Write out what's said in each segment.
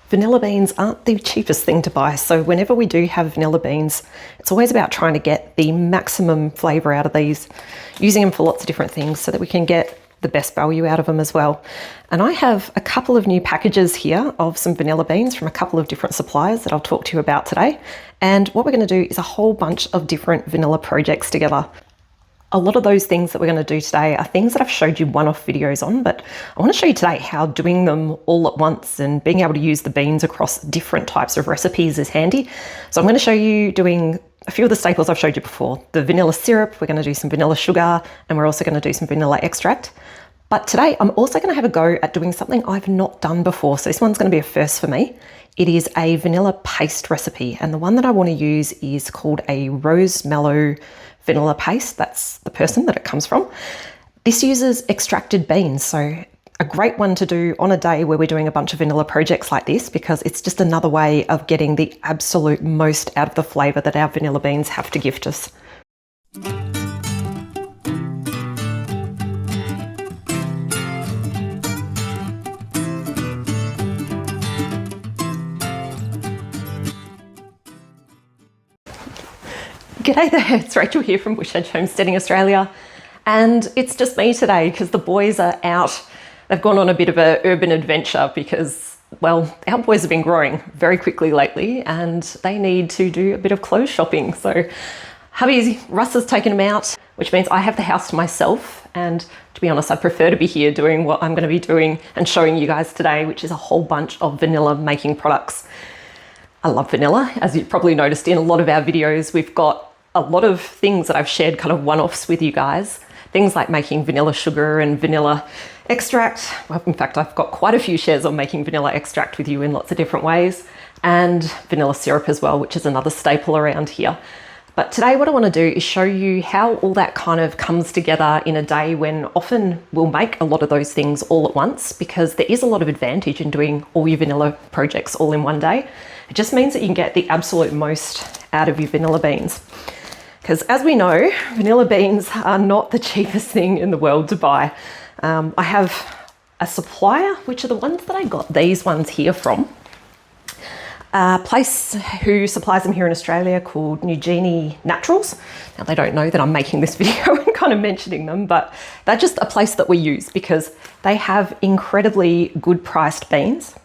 Vanilla beans aren't the cheapest thing to buy, so whenever we do have vanilla beans, it's always about trying to get the maximum flavour out of these, using them for lots of different things so that we can get the best value out of them as well. And I have a couple of new packages here of some vanilla beans from a couple of different suppliers that I'll talk to you about today. And what we're going to do is a whole bunch of different vanilla projects together. A lot of those things that we're going to do today are things that I've showed you one-off videos on, but I want to show you today how doing them all at once and being able to use the beans across different types of recipes is handy. So I'm going to show you doing a few of the staples I've showed you before. The vanilla syrup, we're going to do some vanilla sugar, and we're also going to do some vanilla extract. But today I'm also going to have a go at doing something I've not done before. So this one's going to be a first for me. It is a vanilla paste recipe, and the one that I want to use is called a rose mallow vanilla paste. That's the person that it comes from. This uses extracted beans, so a great one to do on a day where we're doing a bunch of vanilla projects like this, because it's just another way of getting the absolute most out of the flavour that our vanilla beans have to gift us. G'day there, it's Rachel here from Bush Edge Homesteading Australia, and it's just me today because the boys are out. They've gone on a bit of an urban adventure because, well, our boys have been growing very quickly lately and they need to do a bit of clothes shopping. So hubby Russ has taken them out, which means I have the house to myself, and to be honest, I prefer to be here doing what I'm going to be doing and showing you guys today, which is a whole bunch of vanilla making products. I love vanilla. As you've probably noticed in a lot of our videos, we've got a lot of things that I've shared kind of one-offs with you guys. Things like making vanilla sugar and vanilla extract. Well, in fact, I've got quite a few shares on making vanilla extract with you in lots of different ways, and vanilla syrup as well, which is another staple around here. But today what I want to do is show you how all that kind of comes together in a day when often we'll make a lot of those things all at once, because there is a lot of advantage in doing all your vanilla projects all in one day. It just means that you can get the absolute most out of your vanilla beans. Because as we know, vanilla beans are not the cheapest thing in the world to buy. I have a supplier, which are the ones that I got these ones here from. A place who supplies them here in Australia called New Genie Naturals. Now they don't know that I'm making this video and kind of mentioning them, but they're just a place that we use because they have incredibly good priced beans.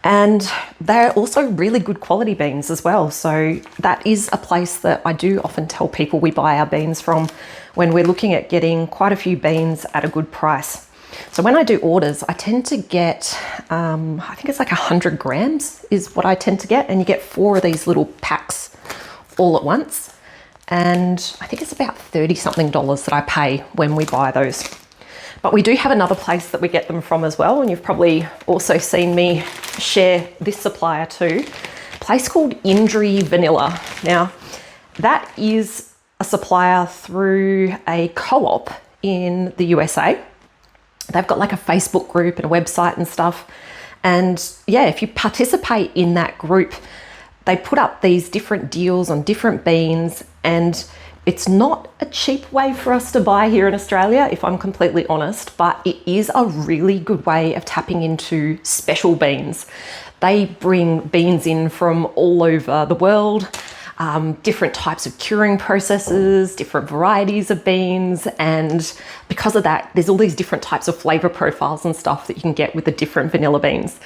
And they're also really good quality beans as well. So that is a place that I do often tell people we buy our beans from when we're looking at getting quite a few beans at a good price. So when I do orders, I tend to get, I think it's like 100 grams is what I tend to get. And you get 4 of these little packs all at once. And I think it's about $30 something that I pay when we buy those. But we do have another place that we get them from as well, and you've probably also seen me share this supplier too, a place called Indri Vanilla. Now, that is a supplier through a co-op in the USA. They've got like a Facebook group and a website and stuff. And yeah, if you participate in that group, they put up these different deals on different beans, and it's not a cheap way for us to buy here in Australia, if I'm completely honest, but it is a really good way of tapping into special beans. They bring beans in from all over the world, different types of curing processes, different varieties of beans, and because of that, there's all these different types of flavour profiles and stuff that you can get with the different vanilla beans.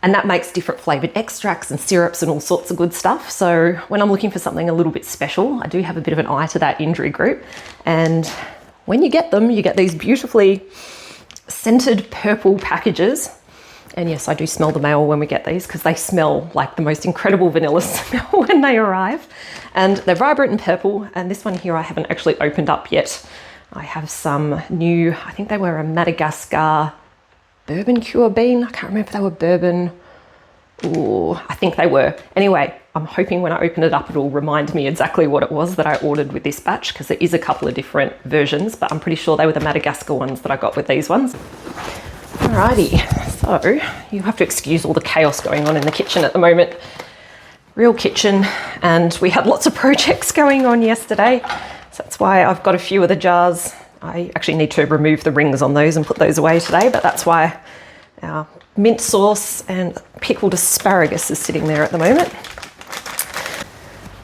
And that makes different flavoured extracts and syrups and all sorts of good stuff. So when I'm looking for something a little bit special, I do have a bit of an eye to that Indri group. And when you get them, you get these beautifully scented purple packages. And yes, I do smell the mail when we get these because they smell like the most incredible vanilla smell when they arrive. And they're vibrant and purple. And this one here I haven't actually opened up yet. I have some new, I think they were a Madagascar bourbon cure bean. I can't remember if they were bourbon. Ooh, I think they were. Anyway, I'm hoping when I open it up, it'll remind me exactly what it was that I ordered with this batch, because there is a couple of different versions, but I'm pretty sure they were the Madagascar ones that I got with these ones. Alrighty, so you have to excuse all the chaos going on in the kitchen at the moment. Real kitchen, and we had lots of projects going on yesterday, so that's why I've got a few of the jars. I actually need to remove the rings on those and put those away today, but that's why our mint sauce and pickled asparagus is sitting there at the moment.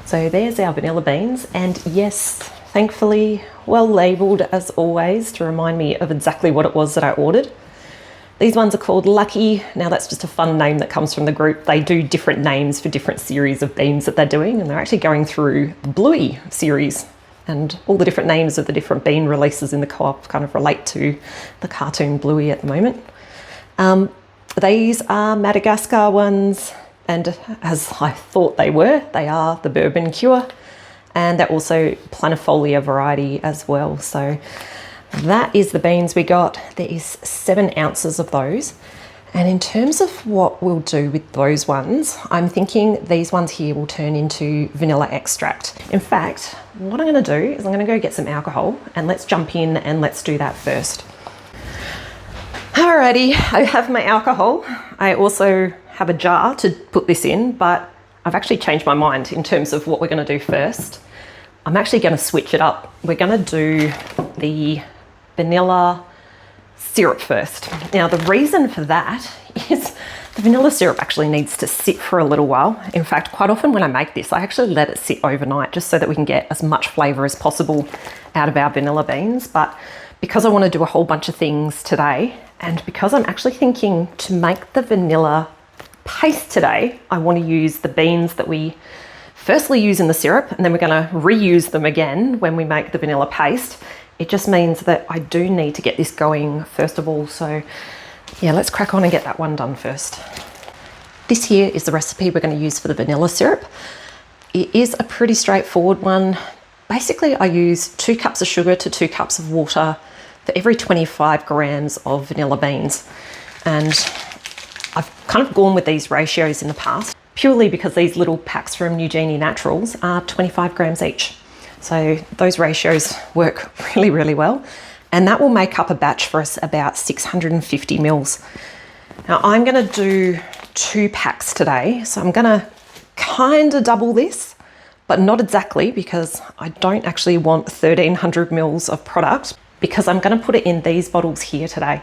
So there's our vanilla beans, and yes, thankfully well labelled as always to remind me of exactly what it was that I ordered. These ones are called Lucky. Now that's just a fun name that comes from the group. They do different names for different series of beans that they're doing, and they're actually going through the Bluey series, and all the different names of the different bean releases in the co-op kind of relate to the cartoon Bluey at the moment. These are Madagascar ones, and as I thought they were, they are the bourbon cure, and they're also planifolia variety as well. So that is the beans we got. There is 7 ounces of those. And in terms of what we'll do with those ones, I'm thinking these ones here will turn into vanilla extract. In fact, what I'm going to do is I'm going to go get some alcohol, and let's jump in and let's do that first. Alrighty, I have my alcohol. I also have a jar to put this in, but I've actually changed my mind in terms of what we're going to do first. I'm actually going to switch it up. We're going to do the vanilla syrup first. Now, the reason for that is the vanilla syrup actually needs to sit for a little while. In fact, quite often when I make this, I actually let it sit overnight just so that we can get as much flavour as possible out of our vanilla beans. But because I want to do a whole bunch of things today, and because I'm actually thinking to make the vanilla paste today, I want to use the beans that we firstly use in the syrup, and then we're going to reuse them again when we make the vanilla paste. It just means that I do need to get this going first of all. So yeah, let's crack on and get that one done first. This here is the recipe we're going to use for the vanilla syrup. It is a pretty straightforward one. Basically, I use 2 cups of sugar to 2 cups of water for every 25 grams of vanilla beans. And I've kind of gone with these ratios in the past, purely because these little packs from Eugenie Naturals are 25 grams each. So those ratios work really, really well. And that will make up a batch for us about 650 mils. Now I'm gonna do 2 packs today. So I'm gonna kind of double this, but not exactly, because I don't actually want 1300 mils of product, because I'm gonna put it in these bottles here today.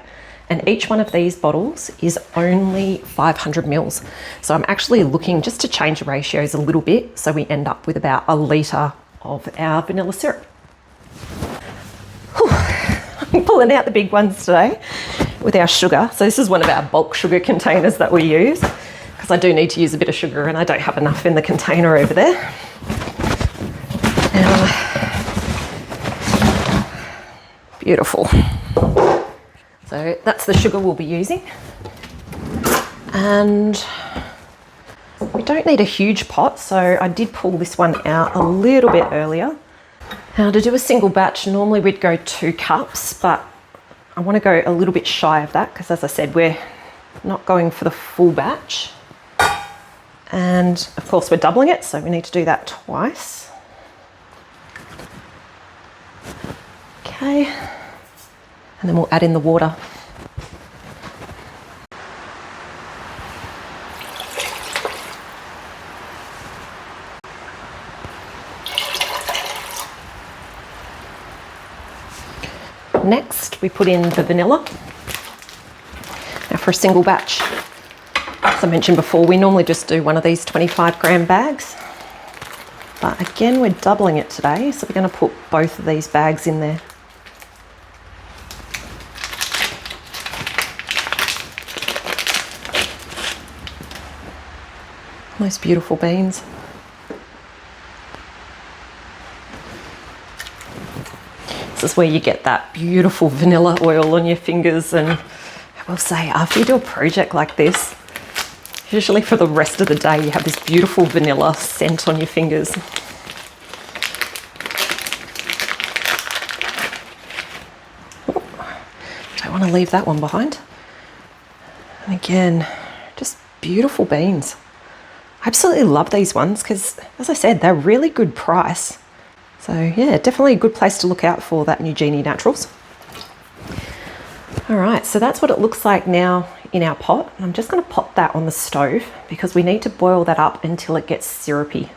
And each one of these bottles is only 500 mils. So I'm actually looking just to change the ratios a little bit so we end up with about a litre of our vanilla syrup. Whew. I'm pulling out the big ones today with our sugar. So this is one of our bulk sugar containers that we use, because I do need to use a bit of sugar and I don't have enough in the container over there. Beautiful. So that's the sugar we'll be using. And we don't need a huge pot, so I did pull this one out a little bit earlier. Now to do a single batch, normally we'd go 2 cups, but I want to go a little bit shy of that because, as I said, we're not going for the full batch. And of course we're doubling it, so we need to do that twice. Okay, and then we'll add in the water. Next, we put in the vanilla. Now for a single batch, as I mentioned before, we normally just do one of these 25 gram bags. But again, we're doubling it today, so we're going to put both of these bags in there. Most beautiful beans. This is where you get that beautiful vanilla oil on your fingers, and I will say, after you do a project like this, usually for the rest of the day you have this beautiful vanilla scent on your fingers. Don't want to leave that one behind. And again, just beautiful beans. I absolutely love these ones because, as I said, they're really good price. So yeah, definitely a good place to look out for that Eugenie Naturals. All right, so that's what it looks like now in our pot. I'm just going to pop that on the stove because we need to boil that up until it gets syrupy.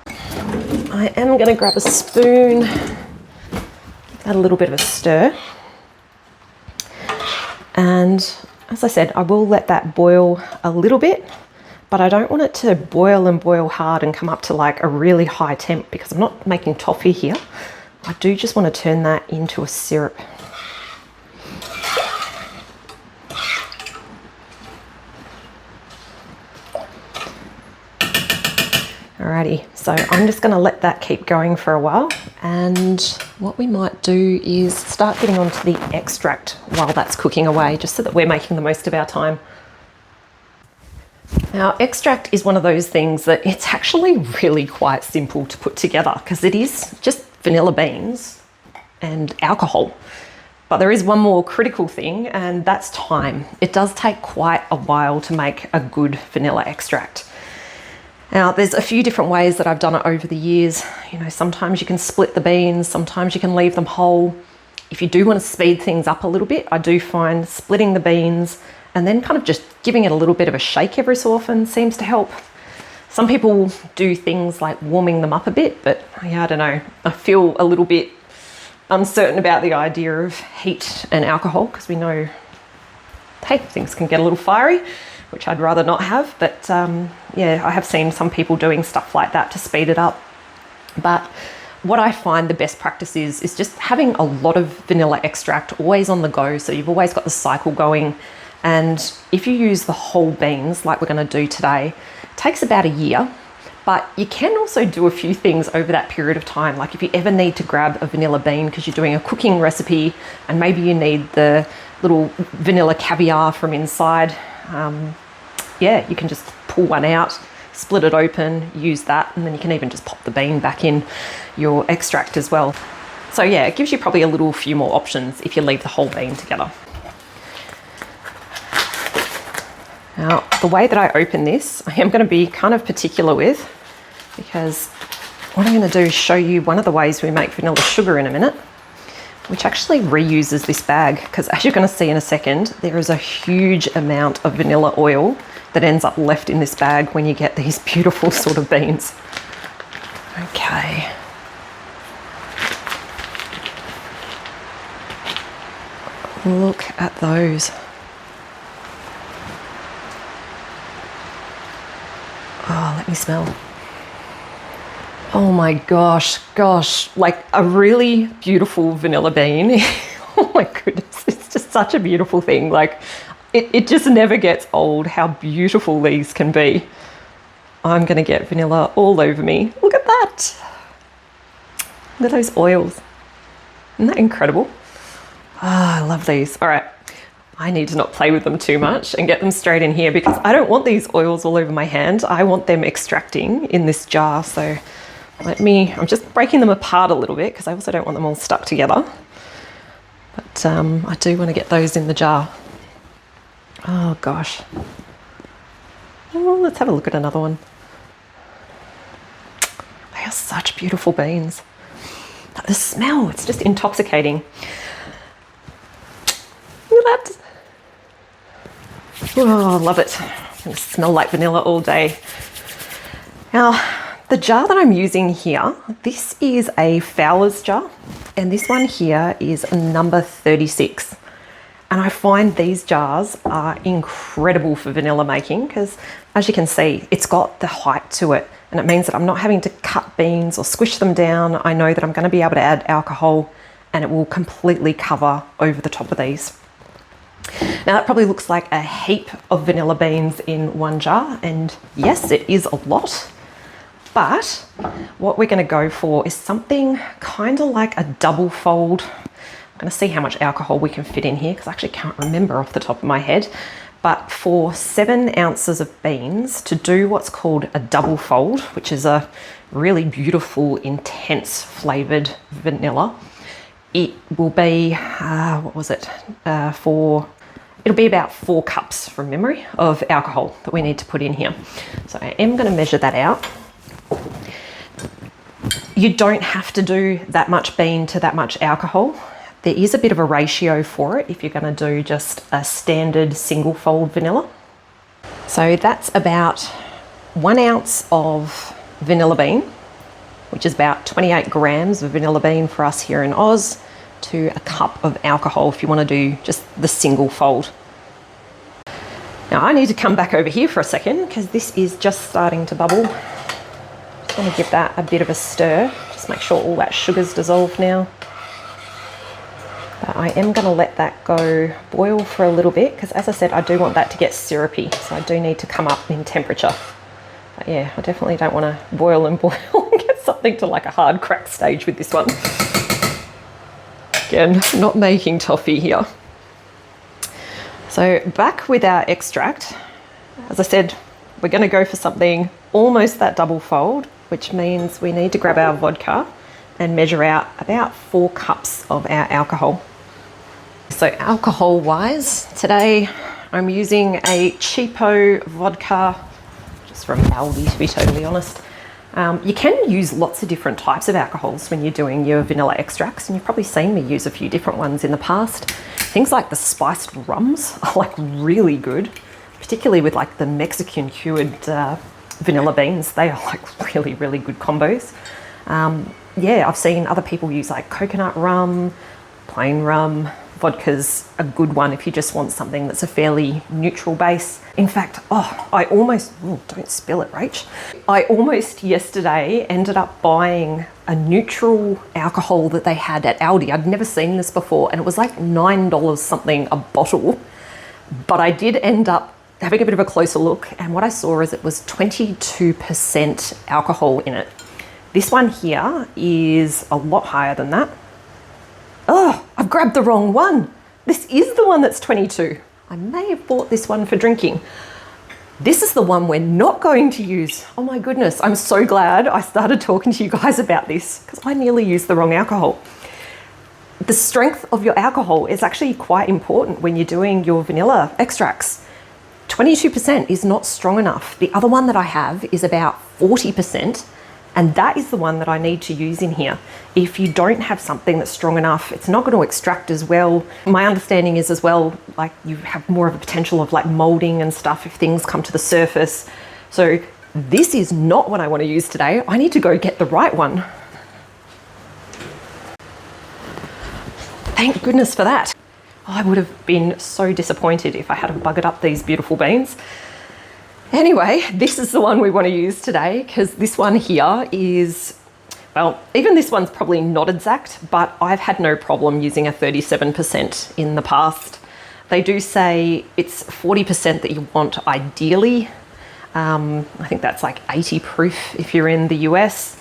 I am going to grab a spoon, give that a little bit of a stir. And As I said, I will let that boil a little bit, but I don't want it to boil and boil hard and come up to like a really high temp because I'm not making toffee here. I do just want to turn that into a syrup. Alrighty, so I'm just going to let that keep going for a while, and what we might do is start getting onto the extract while that's cooking away, just so that we're making the most of our time. Now, extract is one of those things that it's actually really quite simple to put together because it is just vanilla beans and alcohol. But there is one more critical thing, and that's time. It does take quite a while to make a good vanilla extract. Now, there's a few different ways that I've done it over the years. You know, sometimes you can split the beans, sometimes you can leave them whole. If you do want to speed things up a little bit, I do find splitting the beans and then kind of just giving it a little bit of a shake every so often seems to help. Some people do things like warming them up a bit, but yeah, I don't know. I feel a little bit uncertain about the idea of heat and alcohol because we know, hey, things can get a little fiery, which I'd rather not have, but yeah, I have seen some people doing stuff like that to speed it up. But what I find the best practice is just having a lot of vanilla extract always on the go, so you've always got the cycle going. And if you use the whole beans like we're going to do today, it takes about a year, but you can also do a few things over that period of time. Like if you ever need to grab a vanilla bean because you're doing a cooking recipe and maybe you need the little vanilla caviar from inside, yeah, you can just pull one out, split it open, use that, and then you can even just pop the bean back in your extract as well. So yeah, it gives you probably a few more options if you leave the whole bean together. Now, the way that I open this, I am going to be kind of particular with, because what I'm going to do is show you one of the ways we make vanilla sugar in a minute, which actually reuses this bag, because as you're going to see in a second, there is a huge amount of vanilla oil that ends up left in this bag when you get these beautiful sort of beans. Okay. Look at those. Oh, let me smell. Oh my gosh, like a really beautiful vanilla bean. Oh my goodness, it's just such a beautiful thing. Like it just never gets old how beautiful these can be. I'm gonna get vanilla all over me. Look at that. Look at those oils. Isn't that incredible? Ah, I love these. All right, I need to not play with them too much and get them straight in here because I don't want these oils all over my hand. I want them extracting in this jar. So I'm just breaking them apart a little bit because I also don't want them all stuck together. But I do want to get those in the jar. Oh gosh. Oh, let's have a look at another one. They are such beautiful beans. The smell, it's just intoxicating. Look at that. Oh, I love it. It's going to smell like vanilla all day. Now, the jar that I'm using here, this is a Fowler's jar, and this one here is a number 36. And I find these jars are incredible for vanilla making because, as you can see, it's got the height to it, and it means that I'm not having to cut beans or squish them down. I know that I'm going to be able to add alcohol and it will completely cover over the top of these. Now that probably looks like a heap of vanilla beans in one jar, and yes, it is a lot, but what we're going to go for is something kind of like a double fold. I'm going to see how much alcohol we can fit in here because I actually can't remember off the top of my head, but for 7 ounces of beans to do what's called a double fold, which is a really beautiful, intense flavoured vanilla, it will be, it'll be about 4 cups from memory of alcohol that we need to put in here. So I am going to measure that out. You don't have to do that much bean to that much alcohol. There is a bit of a ratio for it if you're going to do just a standard single fold vanilla. So that's about 1 ounce of vanilla bean, which is about 28 grams of vanilla bean for us here in Oz, to a cup of alcohol if you want to do just the single fold. Now I need to come back over here for a second because this is just starting to bubble. Just want to give that a bit of a stir. Just make sure all that sugar's dissolved now. But I am going to let that go boil for a little bit because, as I said, I do want that to get syrupy. So I do need to come up in temperature. But yeah, I definitely don't want to boil and boil and get something to like a hard crack stage with this one. Again, not making toffee here. So back with our extract. As I said, we're going to go for something almost that double fold, which means we need to grab our vodka and measure out about 4 cups of our alcohol. So alcohol wise, today I'm using a cheapo vodka, just from Aldi to be totally honest. You can use lots of different types of alcohols when you're doing your vanilla extracts, and you've probably seen me use a few different ones in the past. Things like the spiced rums are like really good, particularly with like the Mexican cured vanilla beans. They are like really, really good combos. Yeah, I've seen other people use like coconut rum, plain rum. Vodka's a good one if you just want something that's a fairly neutral base. In fact, don't spill it, Rach. I almost yesterday ended up buying a neutral alcohol that they had at Aldi. I'd never seen this before, and it was like $9 something a bottle. But I did end up having a bit of a closer look, and what I saw is it was 22% alcohol in it. This one here is a lot higher than that. Oh, I've grabbed the wrong one. This is the one that's 22. I may have bought this one for drinking. This is the one we're not going to use. Oh my goodness, I'm so glad I started talking to you guys about this because I nearly used the wrong alcohol. The strength of your alcohol is actually quite important when you're doing your vanilla extracts. 22% is not strong enough. The other one that I have is about 40%. And that is the one that I need to use in here. If you don't have something that's strong enough, it's not going to extract as well. My understanding is as well, like you have more of a potential of like molding and stuff if things come to the surface. So this is not what I want to use today. I need to go get the right one. Thank goodness for that. I would have been so disappointed if I hadn't buggered up these beautiful beans. Anyway, this is the one we want to use today because this one here is, well, even this one's probably not exact, but I've had no problem using a 37% in the past. They do say it's 40% that you want ideally. I think that's like 80 proof if you're in the US.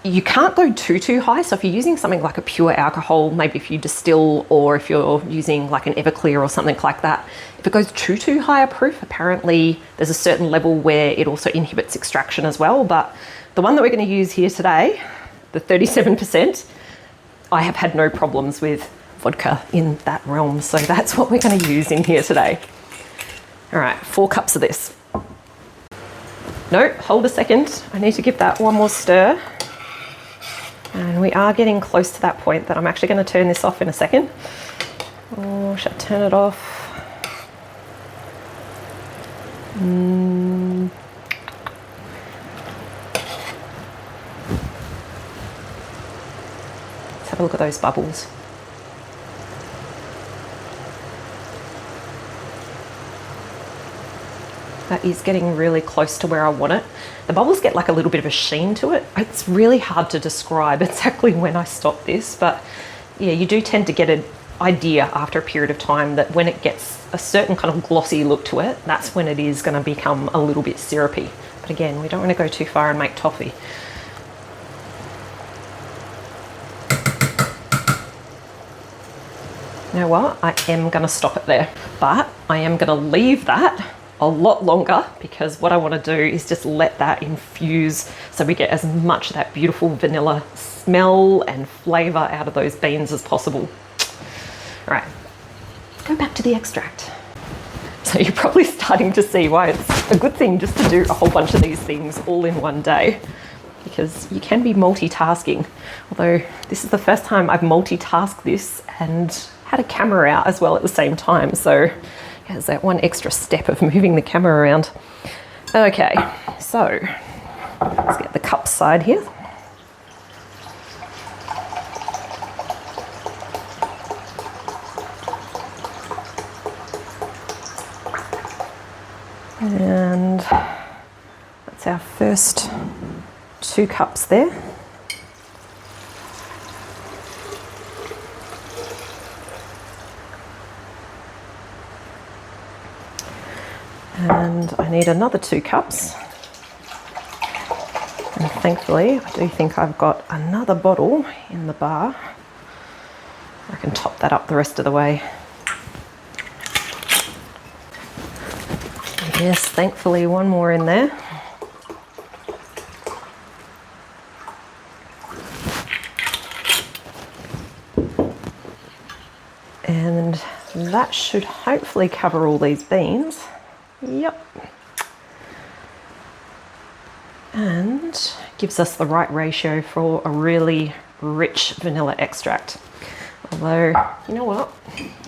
You can't go too high. So if you're using something like a pure alcohol, maybe if you distill or if you're using like an Everclear or something like that, if it goes too high a proof, apparently there's a certain level where it also inhibits extraction as well. But the one that we're going to use here today, the 37%, I have had no problems with vodka in that realm. So that's what we're going to use in here today. All right, 4 cups of this. No, hold a second. I need to give that one more stir. And we are getting close to that point that I'm actually going to turn this off in a second. Or should I turn it off? Let's have a look at those bubbles. That is getting really close to where I want it. The bubbles get like a little bit of a sheen to it. It's really hard to describe exactly when I stop this, but yeah, you do tend to get an idea after a period of time that when it gets a certain kind of glossy look to it, that's when it is going to become a little bit syrupy. But again, we don't want to go too far and make toffee. You know what? I am going to stop it there, but I am going to leave that a lot longer because what I want to do is just let that infuse so we get as much of that beautiful vanilla smell and flavour out of those beans as possible. All right, go back to the extract. So you're probably starting to see why it's a good thing just to do a whole bunch of these things all in one day, because you can be multitasking. Although this is the first time I've multitasked this and had a camera out as well at the same time. So there's that one extra step of moving the camera around. Okay, so let's get the cup side here. And that's our first 2 cups there. And I need another 2 cups. And thankfully, I do think I've got another bottle in the bar. I can top that up the rest of the way. Yes, thankfully one more in there. And that should hopefully cover all these beans. Yep. And gives us the right ratio for a really rich vanilla extract. Although, you know what?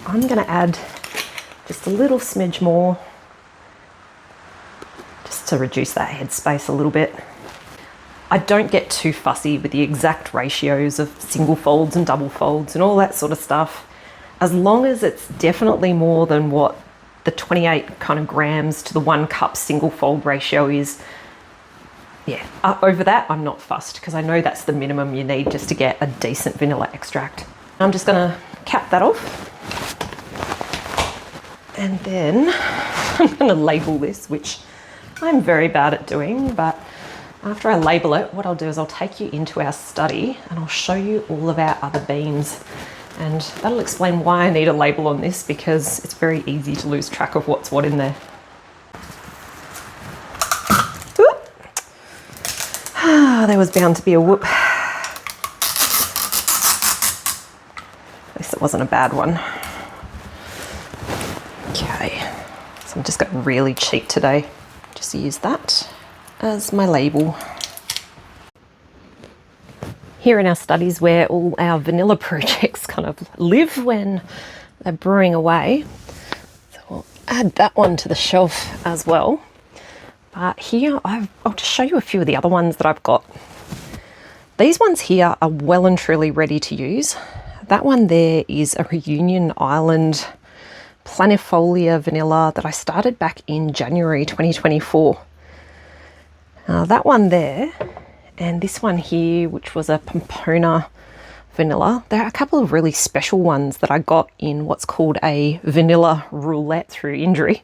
I'm going to add just a little smidge more just to reduce that headspace a little bit. I don't get too fussy with the exact ratios of single folds and double folds and all that sort of stuff. As long as it's definitely more than what the 28 kind of grams to the 1 cup single fold ratio is, yeah, over that I'm not fussed, because I know that's the minimum you need just to get a decent vanilla extract. I'm just going to cap that off, and then I'm going to label this, which I'm very bad at doing, but after I label it, what I'll do is I'll take you into our study and I'll show you all of our other beans. And that'll explain why I need a label on this, because it's very easy to lose track of what's what in there. Whoop. Ah, there was bound to be a whoop. At least it wasn't a bad one. Okay, so I'm just going to really cheat today. Just use that as my label. Here in our studies where all our vanilla projects kind of live when they're brewing away. So we'll add that one to the shelf as well. But here I'll just show you a few of the other ones that I've got. These ones here are well and truly ready to use. That one there is a Reunion Island planifolia vanilla that I started back in January 2024. Now that one there, and this one here, which was a Pomona vanilla. There are a couple of really special ones that I got in what's called a vanilla roulette through Injury.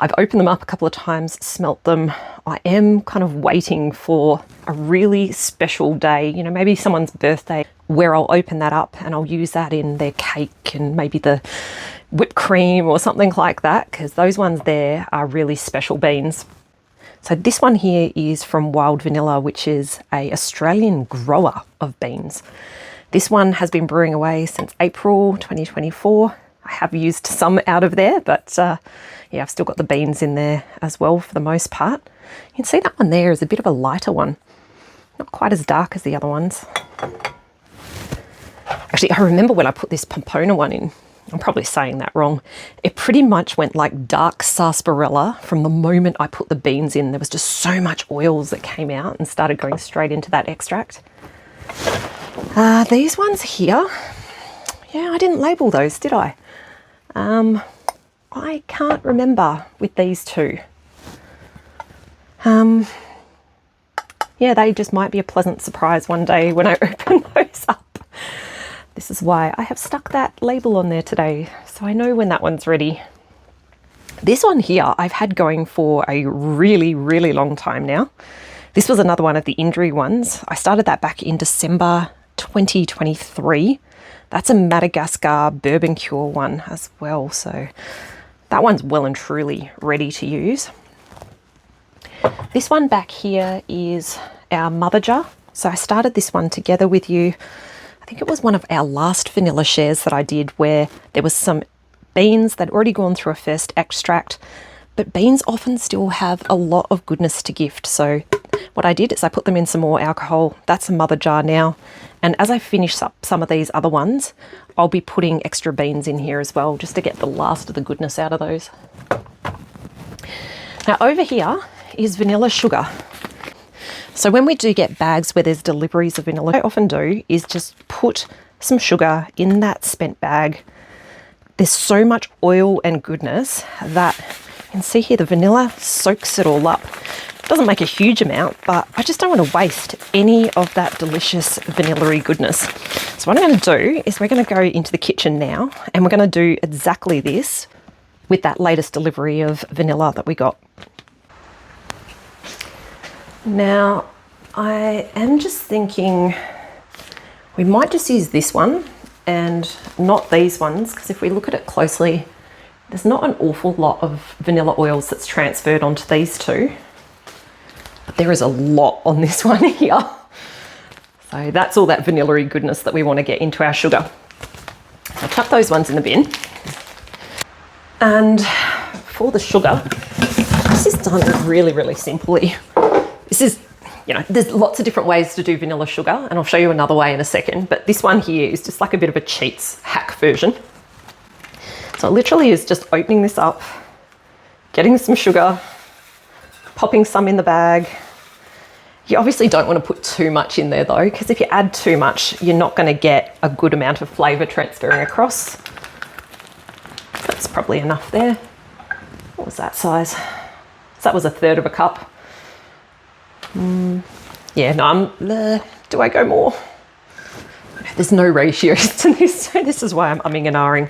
I've opened them up a couple of times, smelt them. I am kind of waiting for a really special day, you know, maybe someone's birthday, where I'll open that up and I'll use that in their cake and maybe the whipped cream or something like that, because those ones there are really special beans. So this one here is from Wild Vanilla, which is an Australian grower of beans. This one has been brewing away since April 2024. I have used some out of there, but yeah, I've still got the beans in there as well for the most part. You can see that one there is a bit of a lighter one. Not quite as dark as the other ones. Actually, I remember when I put this Pomona one in, I'm probably saying that wrong. It pretty much went like dark sarsaparilla from the moment I put the beans in. There was just so much oils that came out and started going straight into that extract. These ones here, yeah, I didn't label those, did I? I can't remember with these two. Yeah, they just might be a pleasant surprise one day when I open those up. This is why I have stuck that label on there today, so I know when that one's ready. This one here I've had going for a really, really long time now. This was another one of the Injury ones. I started that back in December 2023. That's a Madagascar bourbon cure one as well, so that one's well and truly ready to use. This one back here is our mother jar. So I started this one together with you. I think it was one of our last vanilla shares that I did, where there was some beans that had already gone through a first extract, but beans often still have a lot of goodness to gift. So what I did is I put them in some more alcohol. That's a mother jar now. And as I finish up some of these other ones, I'll be putting extra beans in here as well, just to get the last of the goodness out of those. Now over here is vanilla sugar. So when we do get bags where there's deliveries of vanilla, what I often do is just put some sugar in that spent bag. There's so much oil and goodness that You can see here the vanilla soaks it all up. Doesn't make a huge amount, but I just don't want to waste any of that delicious vanillary goodness. So what I'm going to do is we're going to go into the kitchen now, and we're going to do exactly this with that latest delivery of vanilla that we got. Now, I am just thinking we might just use this one and not these ones, because if we look at it closely, there's not an awful lot of vanilla oils that's transferred onto these two. But there is a lot on this one here. So that's all that vanillary goodness that we want to get into our sugar. I'll chuck those ones in the bin. And for the sugar, this is done really, really simply. This is, you know, there's lots of different ways to do vanilla sugar, and I'll show you another way in a second, but this one here is just like a bit of a cheats hack version. So it literally is just opening this up, getting some sugar, popping some in the bag. You obviously don't want to put too much in there though, because if you add too much, you're not going to get a good amount of flavour transferring across. That's probably enough there. What was that size? So that was 1/3 of a cup. Yeah, no, do I go more? There's no ratios to this, so this is why I'm umming and ahhing.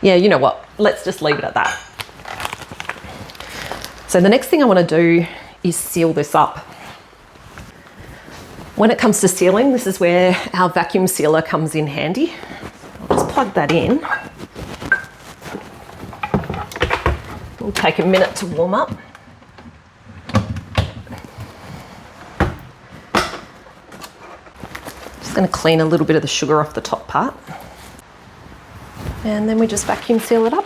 Yeah, you know what? Let's just leave it at that. So the next thing I want to do is seal this up. When it comes to sealing, this is where our vacuum sealer comes in handy. I'll just plug that in. It'll take a minute to warm up. Just going to clean a little bit of the sugar off the top part. And then we just vacuum seal it up.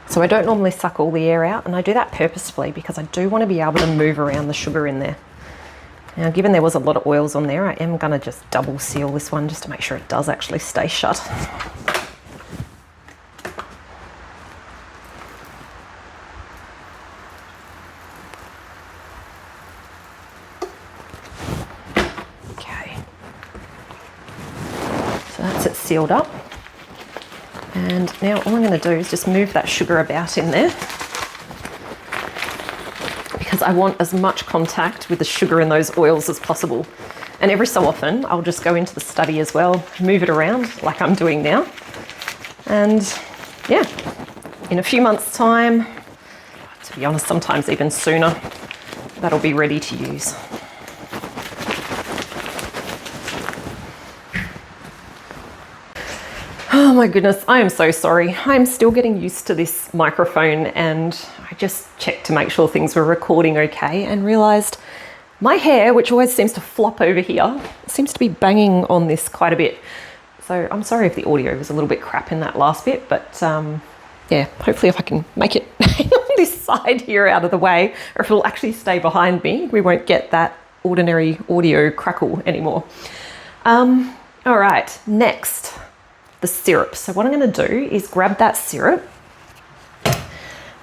So I don't normally suck all the air out, and I do that purposefully because I do want to be able to move around the sugar in there. Now, given there was a lot of oils on there, I am going to just double seal this one just to make sure it does actually stay shut. Okay. So that's it sealed up. And now all I'm going to do is just move that sugar about in there, because I want as much contact with the sugar in those oils as possible. And every so often, I'll just go into the study as well, move it around like I'm doing now. And yeah, in a few months' time, to be honest, sometimes even sooner, that'll be ready to use. Oh my goodness, I am so sorry. I'm still getting used to this microphone, and I just checked to make sure things were recording okay and realised my hair, which always seems to flop over here, seems to be banging on this quite a bit. So I'm sorry if the audio was a little bit crap in that last bit, but yeah, hopefully if I can make it on this side here out of the way, or if it'll actually stay behind me, we won't get that ordinary audio crackle anymore. All right, next. The syrup. So what I'm going to do is grab that syrup,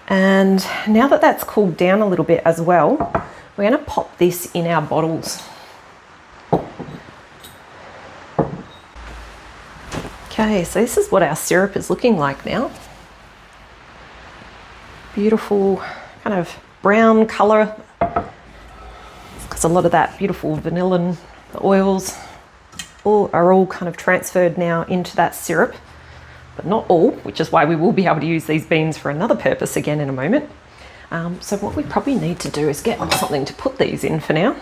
and now that that's cooled down a little bit as well, we're going to pop this in our bottles. Okay, so this is what our syrup is looking like now. Beautiful kind of brown colour, because a lot of that beautiful vanillin oils are all kind of transferred now into that syrup, but not all, which is why we will be able to use these beans for another purpose again in a moment. So what we probably need to do is get something to put these in for now.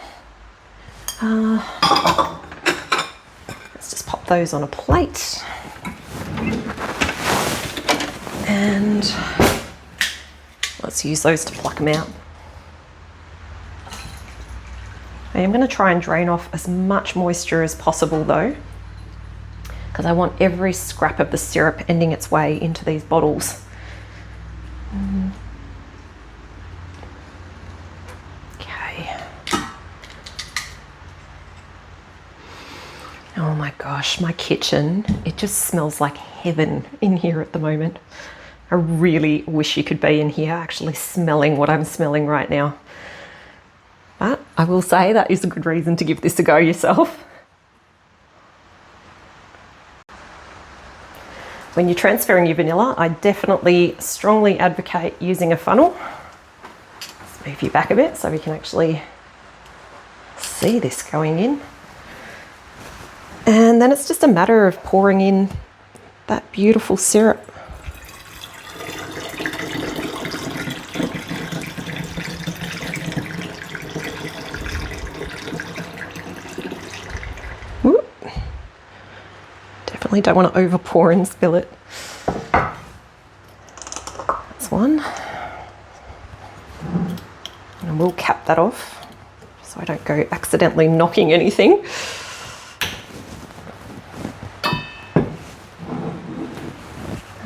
Let's just pop those on a plate. And let's use those to pluck them out. I am going to try and drain off as much moisture as possible though, because I want every scrap of the syrup ending its way into these bottles. Okay. Oh my God. gosh, my kitchen, it just smells like heaven in here at the moment. I really wish you could be in here actually smelling what I'm smelling right now. But I will say that is a good reason to give this a go yourself. When you're transferring your vanilla, I definitely strongly advocate using a funnel. Let's move you back a bit so we can actually see this going in. And then it's just a matter of pouring in that beautiful syrup. Whoop. Definitely don't want to over pour and spill it. That's one. And we'll cap that off so I don't go accidentally knocking anything.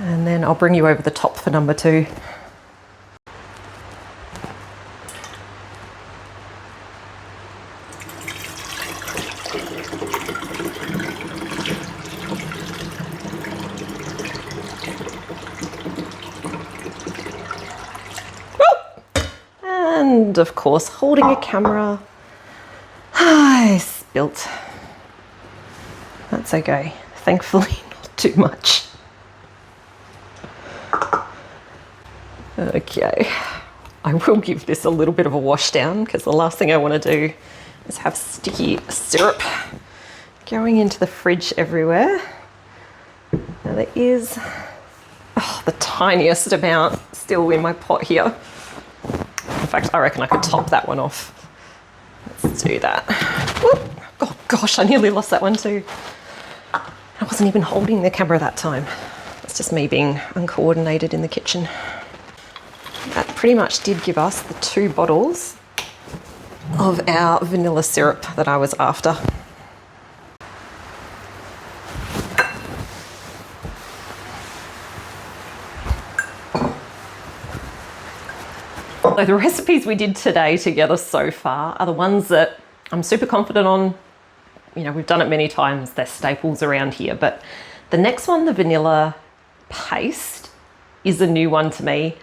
And then I'll bring you over the top for number 2. And of course, holding a camera. I spilt. That's okay. Thankfully, not too much. Okay, I will give this a little bit of a wash down because the last thing I want to do is have sticky syrup going into the fridge everywhere. Now there is the tiniest amount still in my pot here. In fact, I reckon I could top that one off. Let's do that. Whoop. Oh gosh, I nearly lost that one too. I wasn't even holding the camera that time. It's just me being uncoordinated in the kitchen. That pretty much did give us the 2 bottles of our vanilla syrup that I was after. So the recipes we did today together so far are the ones that I'm super confident on. You know, we've done it many times, they're staples around here, but the next one, the vanilla paste, is a new one to me.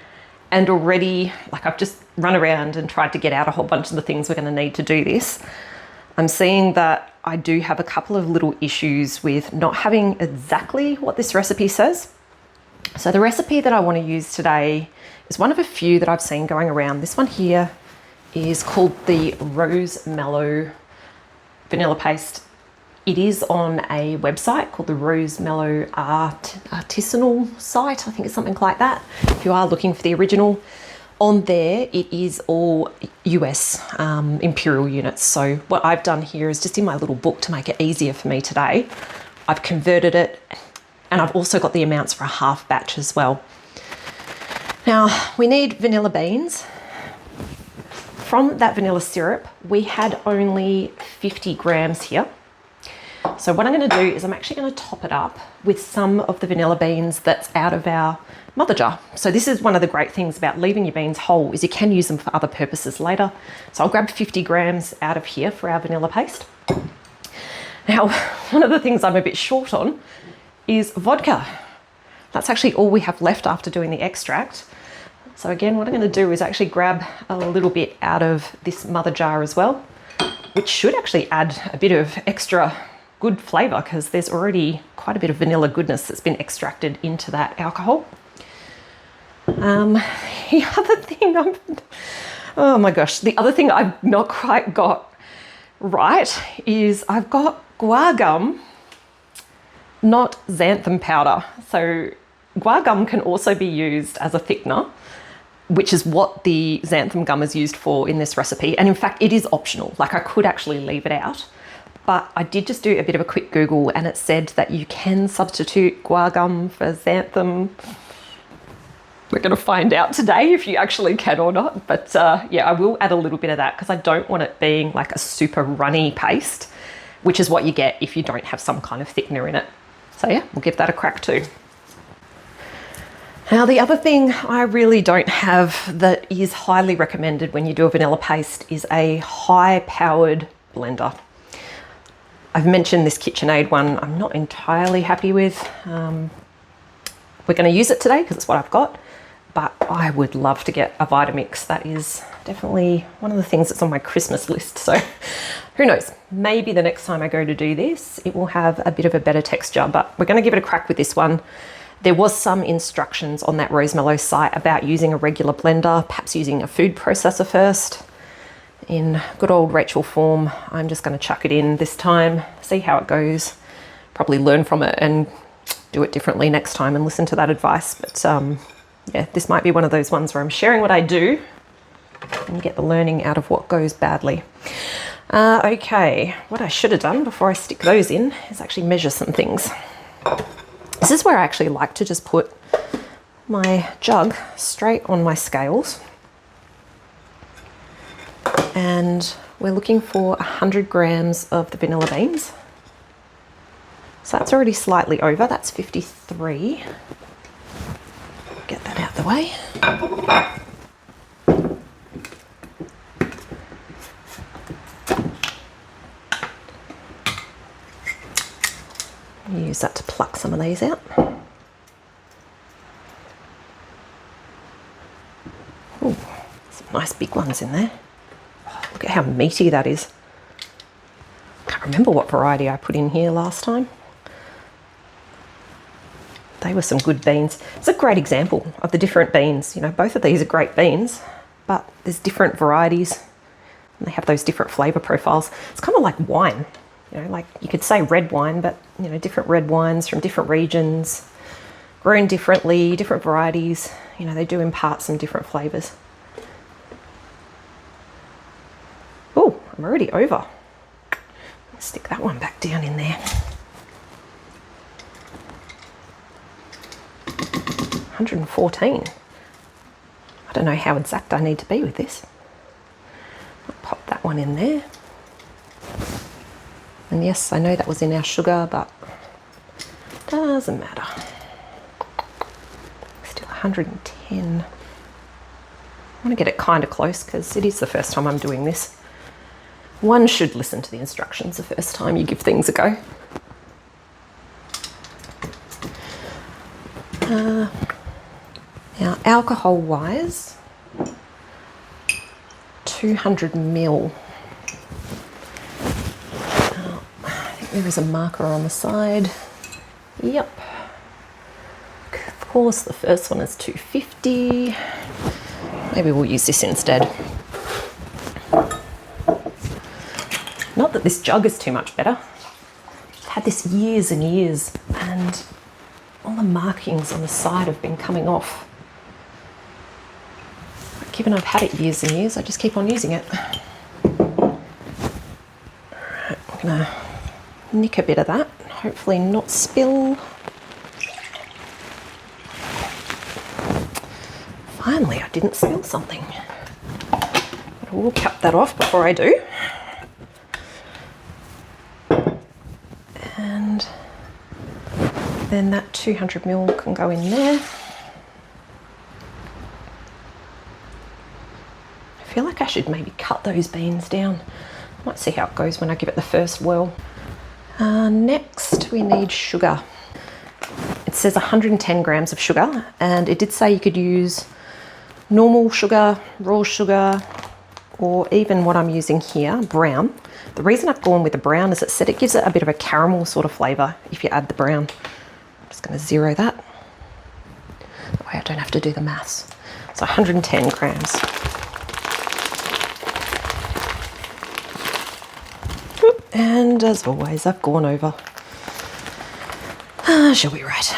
And already, like, I've just run around and tried to get out a whole bunch of the things we're going to need to do this. I'm seeing that I do have a couple of little issues with not having exactly what this recipe says. So the recipe that I want to use today is one of a few that I've seen going around. This one here is called the Rose Mellow Vanilla Paste. It is on a website called the Rose Mellow Artisanal site. I think it's something like that. If you are looking for the original, on there it is all US imperial units. So what I've done here is just in my little book to make it easier for me today, I've converted it, and I've also got the amounts for a half batch as well. Now we need vanilla beans. From that vanilla syrup, we had only 50 grams here. So what I'm going to do is I'm actually going to top it up with some of the vanilla beans that's out of our mother jar. So this is one of the great things about leaving your beans whole, is you can use them for other purposes later. So I'll grab 50 grams out of here for our vanilla paste. Now, one of the things I'm a bit short on is vodka. That's actually all we have left after doing the extract. So again, what I'm going to do is actually grab a little bit out of this mother jar as well, which should actually add a bit of extra good flavour because there's already quite a bit of vanilla goodness that's been extracted into that alcohol. The other thing oh my gosh, the other thing I've not quite got right is I've got guar gum, not xanthan powder. So guar gum can also be used as a thickener, which is what the xanthan gum is used for in this recipe. And in fact, it is optional. Like, I could actually leave it out, but I did just do a bit of a quick Google and it said that you can substitute guar gum for xanthan. We're going to find out today if you actually can or not. But yeah, I will add a little bit of that because I don't want it being like a super runny paste, which is what you get if you don't have some kind of thickener in it. So yeah, we'll give that a crack too. Now, the other thing I really don't have that is highly recommended when you do a vanilla paste is a high-powered blender. I've mentioned this KitchenAid one I'm not entirely happy with. We're going to use it today because it's what I've got, but I would love to get a Vitamix. That is definitely one of the things that's on my Christmas list. So who knows, maybe the next time I go to do this, it will have a bit of a better texture, but we're going to give it a crack with this one. There was some instructions on that Rosemellow site about using a regular blender, perhaps using a food processor first. In good old Rachel form, I'm just going to chuck it in this time, see how it goes, probably learn from it and do it differently next time and listen to that advice. But yeah, this might be one of those ones where I'm sharing what I do and get the learning out of what goes badly. Okay, what I should have done before I stick those in is actually measure some things. This is where I actually like to just put my jug straight on my scales. And we're looking for 100 grams of the vanilla beans. So that's already slightly over, that's 53. Get that out of the way. Use that to pluck some of these out. Ooh, some nice big ones in there. Oh, look at how meaty that is. Can't remember what variety I put in here last time. They were some good beans. It's a great example of the different beans. You know, both of these are great beans, but there's different varieties and they have those different flavour profiles. It's kind of like wine, you know, like you could say red wine, but you know, different red wines from different regions, grown differently, different varieties, you know, they do impart some different flavours. Oh, I'm already over. Let's stick that one back down in there. 114. I don't know how exact I need to be with this. I'll pop that one in there. And yes, I know that was in our sugar, but doesn't matter. Still 110. I want to get it kind of close because it is the first time I'm doing this. One should listen to the instructions the first time you give things a go. Now, alcohol-wise, 200 ml. I think there is a marker on the side. Yep. Of course, the first one is 250. Maybe we'll use this instead. Not that this jug is too much better. I've had this years and years, and all the markings on the side have been coming off. Given I've had it years and years, I just keep on using it. Alright, I'm gonna nick a bit of that, hopefully not spill. Finally, I didn't spill something. But I will cap that off before I do. And then that 200 ml can go in there. I feel like I should maybe cut those beans down. Might see how it goes when I give it the first whirl. Next we need sugar. It says 110 grams of sugar, and it did say you could use normal sugar, raw sugar, or even what I'm using here, brown. The reason I've gone with the brown is it said it gives it a bit of a caramel sort of flavour if you add the brown. I'm just going to zero that. That way I don't have to do the maths. So 110 grams. And as always, I've gone over. Shall we write?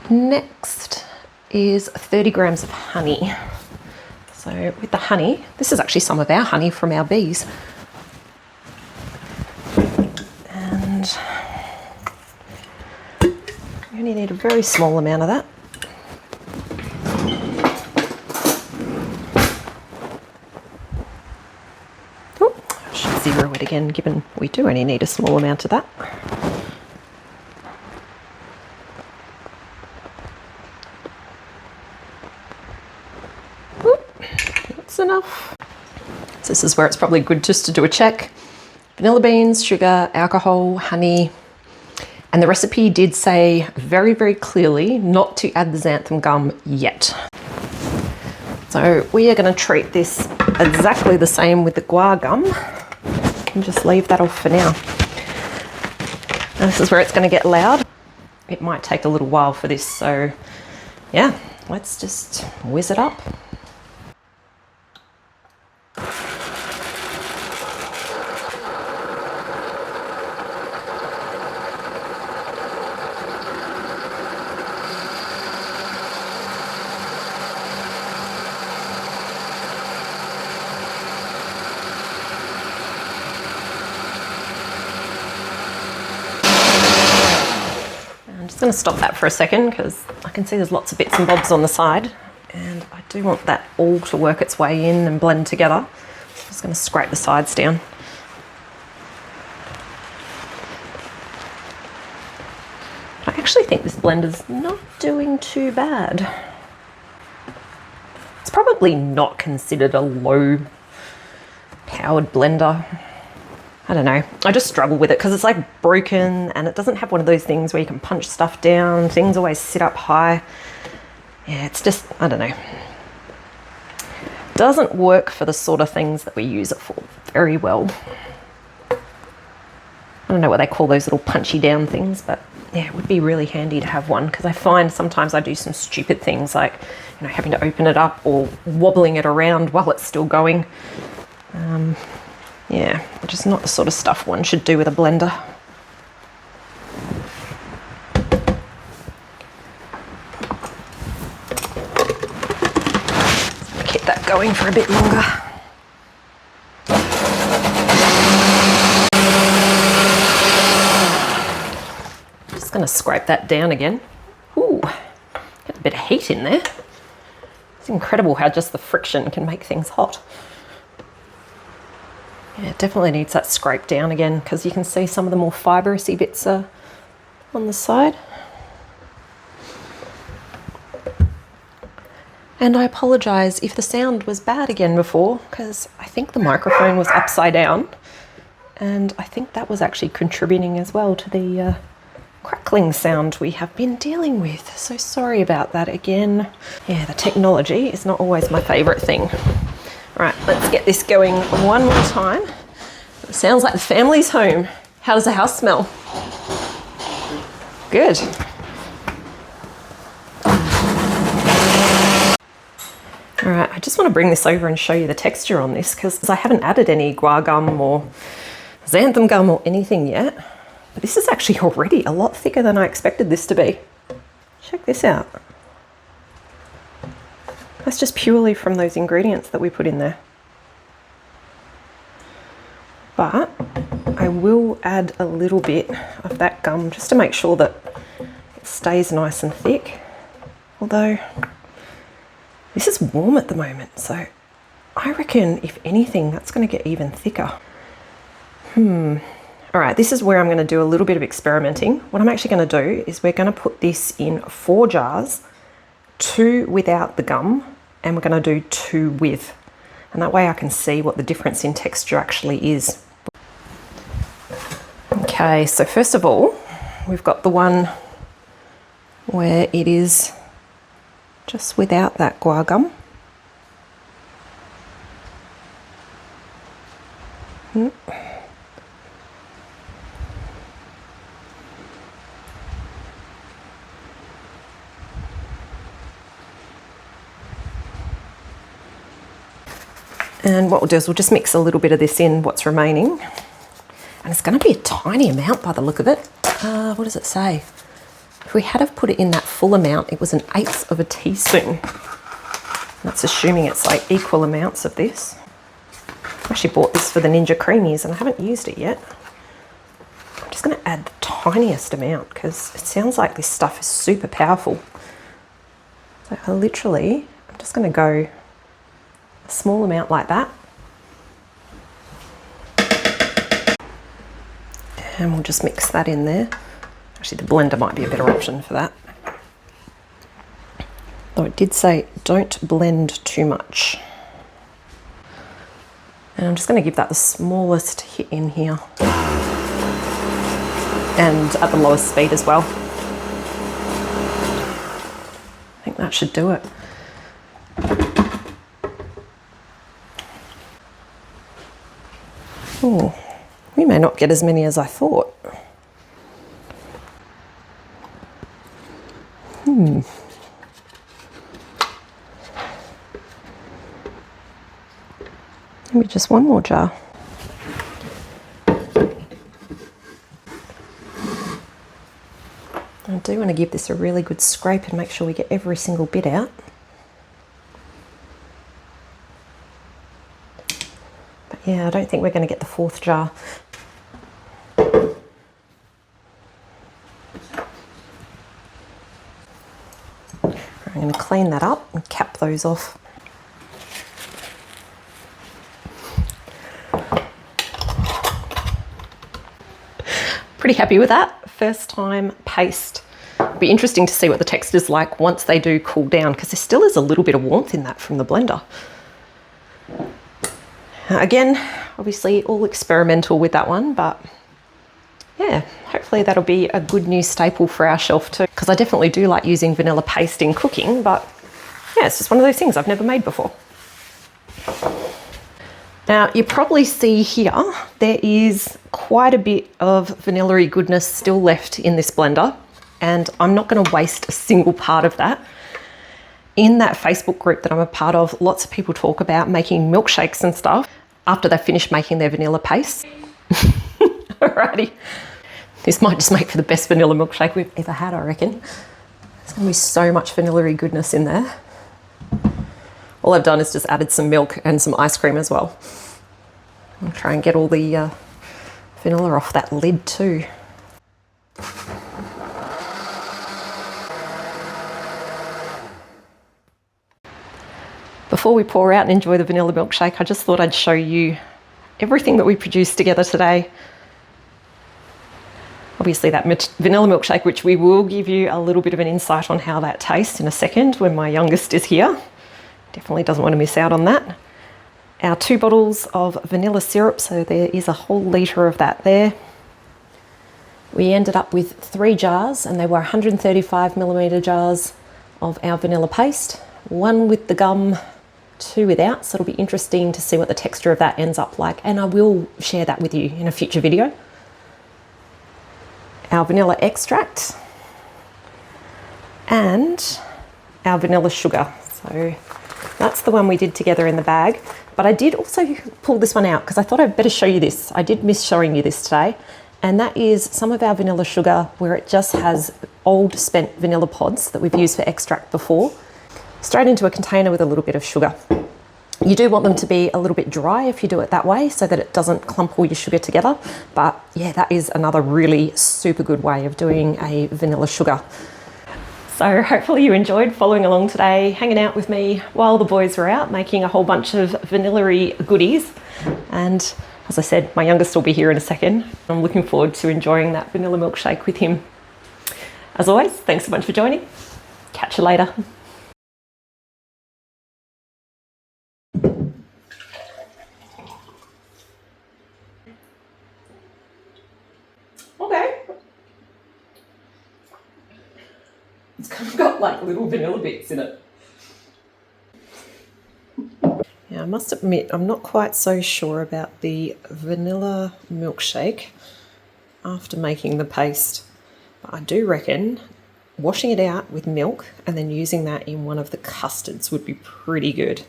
Next is 30 grams of honey. So with the honey, this is actually some of our honey from our bees. And you only need a very small amount of that. Zero it again, given we do only need a small amount of that. Oop, that's enough. This is where it's probably good just to do a check. Vanilla beans, sugar, alcohol, honey. And the recipe did say very, very clearly not to add the xanthan gum yet. So we are going to treat this exactly the same with the guar gum and just leave that off for now. And this is where it's going to get loud. It might take a little while for this, so yeah, let's just whiz it up. I'm going to stop that for a second because I can see there's lots of bits and bobs on the side and I do want that all to work its way in and blend together. I'm just going to scrape the sides down. I actually think this blender's not doing too bad. It's probably not considered a low powered blender. I don't know, I just struggle with it because it's like broken and it doesn't have one of those things where you can punch stuff down. Things always sit up high. Yeah, it's just, I don't know. Doesn't work for the sort of things that we use it for very well. I don't know what they call those little punchy down things, but yeah, it would be really handy to have one because I find sometimes I do some stupid things like, you know, having to open it up or wobbling it around while it's still going. Yeah, which is not the sort of stuff one should do with a blender. Keep that going for a bit longer. Just going to scrape that down again. Ooh, get a bit of heat in there. It's incredible how just the friction can make things hot. Yeah, it definitely needs that scrape down again because you can see some of the more fibrousy bits are on the side. And I apologise if the sound was bad again before because I think the microphone was upside down and I think that was actually contributing as well to the crackling sound we have been dealing with. So sorry about that again. Yeah, the technology is not always my favourite thing. Right, let's get this going one more time. It sounds like the family's home. How does the house smell? Good. All right, I just want to bring this over and show you the texture on this because I haven't added any guar gum or xanthan gum or anything yet. But this is actually already a lot thicker than I expected this to be. Check this out. That's just purely from those ingredients that we put in there. But I will add a little bit of that gum just to make sure that it stays nice and thick. Although this is warm at the moment, so I reckon if anything, that's going to get even thicker. All right, this is where I'm going to do a little bit of experimenting. What I'm actually going to do is we're going to put this in 4 jars. 2 without the gum and we're going to do 2 with, and that way I can see what the difference in texture actually is. Okay, so first of all we've got the one where it is just without that guar gum. And what we'll do is we'll just mix a little bit of this in, what's remaining. And it's going to be a tiny amount by the look of it. What does it say? If we had have put it in that full amount, it was 1/8 of a teaspoon. That's assuming it's like equal amounts of this. I actually bought this for the Ninja Creamies and I haven't used it yet. I'm just going to add the tiniest amount because it sounds like this stuff is super powerful. So I'm just going to go a small amount like that. And we'll just mix that in there. Actually, the blender might be a better option for that. Though it did say don't blend too much. And I'm just going to give that the smallest hit in here. And at the lowest speed as well. I think that should do it. Oh, we may not get as many as I thought. Maybe just one more jar. I do want to give this a really good scrape and make sure we get every single bit out. But yeah, I don't think we're going to get the fourth jar. I'm going to clean that up and cap those off. Pretty happy with that. First time paste. It'll be interesting to see what the texture's like once they do cool down, because there still is a little bit of warmth in that from the blender. Again, obviously all experimental with that one, but yeah, hopefully that'll be a good new staple for our shelf too, because I definitely do like using vanilla paste in cooking, but yeah, it's just one of those things I've never made before. Now, you probably see here, there is quite a bit of vanillary goodness still left in this blender, and I'm not going to waste a single part of that. In that Facebook group that I'm a part of, lots of people talk about making milkshakes and stuff after they finish making their vanilla paste. Alrighty. This might just make for the best vanilla milkshake we've ever had, I reckon. There's going to be so much vanillary goodness in there. All I've done is just added some milk and some ice cream as well. I'll try and get all the vanilla off that lid too. Before we pour out and enjoy the vanilla milkshake, I just thought I'd show you everything that we produced together today. Obviously that vanilla milkshake, which we will give you a little bit of an insight on how that tastes in a second when my youngest is here. Definitely doesn't want to miss out on that. Our 2 bottles of vanilla syrup, so there is a whole litre of that there. We ended up with 3 jars, and they were 135mm jars of our vanilla paste. 1 with the gum, 2 without, so it'll be interesting to see what the texture of that ends up like, and I will share that with you in a future video. Our vanilla extract and our vanilla sugar. So that's the one we did together in the bag, but I did also pull this one out because I thought I'd better show you this. I did miss showing you this today, and that is some of our vanilla sugar where it just has old spent vanilla pods that we've used for extract before, straight into a container with a little bit of sugar. You do want them to be a little bit dry if you do it that way so that it doesn't clump all your sugar together, but yeah, that is another really super good way of doing a vanilla sugar. So hopefully you enjoyed following along today, hanging out with me while the boys were out making a whole bunch of vanillary goodies. And as I said, my youngest will be here in a second. I'm looking forward to enjoying that vanilla milkshake with him. As always, thanks so much for joining. Catch you later. Okay. It's kind of got like little vanilla bits in it. Yeah, I must admit, I'm not quite so sure about the vanilla milkshake after making the paste. But I do reckon washing it out with milk and then using that in one of the custards would be pretty good.